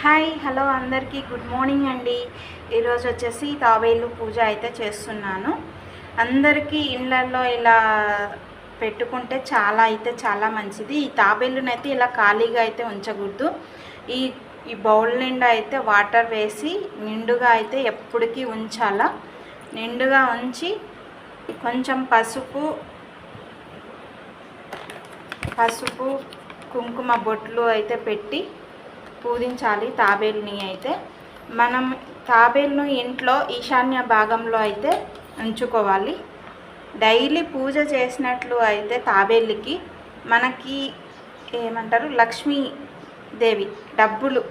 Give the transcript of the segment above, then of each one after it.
Hi hello అందరికీ good morning అండి. ఈరోజు వచ్చేసి తాబేలు పూజ అయితే చేస్తున్నాను. అందరికీ ఇళ్ళల్లో ఇలా పెట్టుకుంటే చాలా మంచిది. ఈ తాబేలునైతే ఇలా ఖాళీగా అయితే ఉంచకూడదు. ఈ ఈ బౌల్ నిండా అయితే వాటర్ వేసి నిండుగా అయితే ఎప్పటికీ ఉంచాలా. నిండుగా ఉంచి కొంచెం పసుపు కుంకుమ బొట్లు అయితే పెట్టి పూజించాలి తాబేలుని. అయితే మనం తాబేలును ఇంట్లో ఈశాన్య భాగంలో అయితే ఉంచుకోవాలి. డైలీ పూజ చేసినట్లు అయితే తాబేలుకి మనకి ఏమంటారు లక్ష్మీదేవి డబ్బులు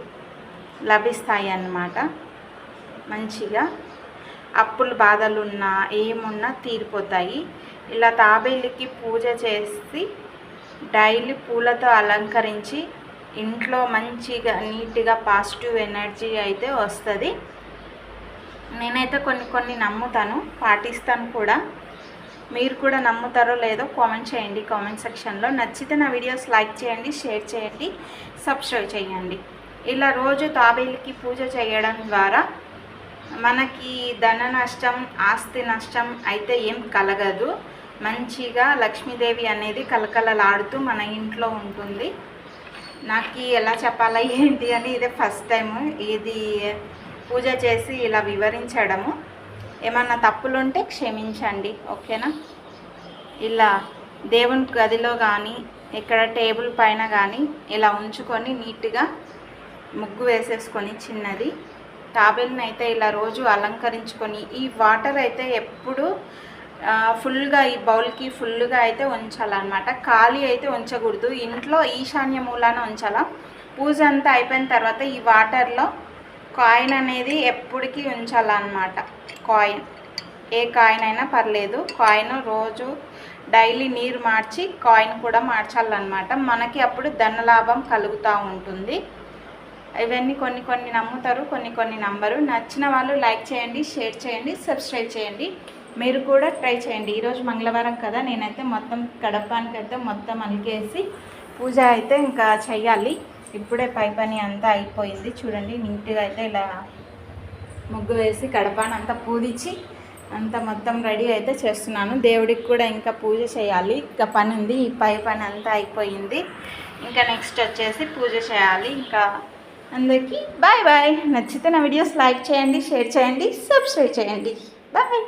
లభిస్తాయి అన్నమాట. మంచిగా అప్పులు బాధలున్నా ఏమున్నా తీరిపోతాయి. ఇలా తాబేలుకి పూజ చేసి డైలీ పూలతో అలంకరించి ఇంట్లో మంచిగా నీట్గా పాజిటివ్ ఎనర్జీ అయితే వస్తుంది. నేనైతే కొన్ని నమ్ముతాను, పాటిస్తాను కూడా. మీరు కూడా నమ్ముతారో లేదో కామెంట్ చేయండి కామెంట్ సెక్షన్లో. నచ్చితే నా వీడియోస్ లైక్ చేయండి, షేర్ చేయండి, సబ్స్క్రైబ్ చేయండి. ఇలా రోజు తాబేలుకి పూజ చేయడం ద్వారా మనకి ధన నష్టం, ఆస్తి నష్టం అయితే ఏం కలగదు. మంచిగా లక్ష్మీదేవి అనేది కలకలలాడుతూ మన ఇంట్లో ఉంటుంది. నాకు ఎలా చెప్పాలా ఏంటి అని ఇదే ఫస్ట్ టైము ఇది పూజ చేసి ఇలా వివరించడము. ఏమన్నా తప్పులుంటే క్షమించండి, ఓకేనా. ఇలా దేవుని గదిలో కానీ ఇక్కడ టేబుల్ పైన కానీ ఇలా ఉంచుకొని నీట్గా ముగ్గు వేసేసుకొని చిన్నది తాబేలుని అయితే ఇలా రోజు అలంకరించుకొని ఈ వాటర్ అయితే ఎప్పుడు ఫుల్గా ఈ బౌల్కి ఫుల్గా అయితే ఉంచాలన్నమాట. ఖాళీ అయితే ఉంచకూడదు. ఇంట్లో ఈశాన్య మూలాన ఉంచాలా. పూజ అంతా అయిపోయిన తర్వాత ఈ వాటర్లో కాయిన్ అనేది ఎప్పటికీ ఉంచాలన్నమాట. కాయిన్ ఏ కాయిన్ అయినా పర్లేదు. కాయిన్ రోజు డైలీ నీరు మార్చి కాయిన్ కూడా మార్చాలన్నమాట. మనకి అప్పుడు ధనలాభం కలుగుతూ ఉంటుంది. ఇవన్నీ కొన్ని నమ్ముతారు, కొన్ని నమ్మరు. నచ్చిన వాళ్ళు లైక్ చేయండి, షేర్ చేయండి, సబ్స్క్రైబ్ చేయండి. మీరు కూడా ట్రై చేయండి. ఈరోజు మంగళవారం కదా, నేనైతే మొత్తం కడపానికి అయితే మొత్తం అలికేసి పూజ అయితే ఇంకా చెయ్యాలి. ఇప్పుడే పై పని అంతా అయిపోయింది. చూడండి నీట్గా అయితే ఇలా ముగ్గు వేసి కడపాని అంతా పూజించి అంతా మొత్తం రెడీ అయితే చేస్తున్నాను. దేవుడికి కూడా ఇంకా పూజ చేయాలి. ఇంకా పని ఉంది. ఈ పై పని అంతా అయిపోయింది. ఇంకా నెక్స్ట్ వచ్చేసి పూజ చేయాలి. ఇంకా అందరికీ బాయ్ బాయ్. నచ్చితే నా వీడియోస్ లైక్ చేయండి, షేర్ చేయండి, సబ్స్క్రైబ్ చేయండి. బాయ్.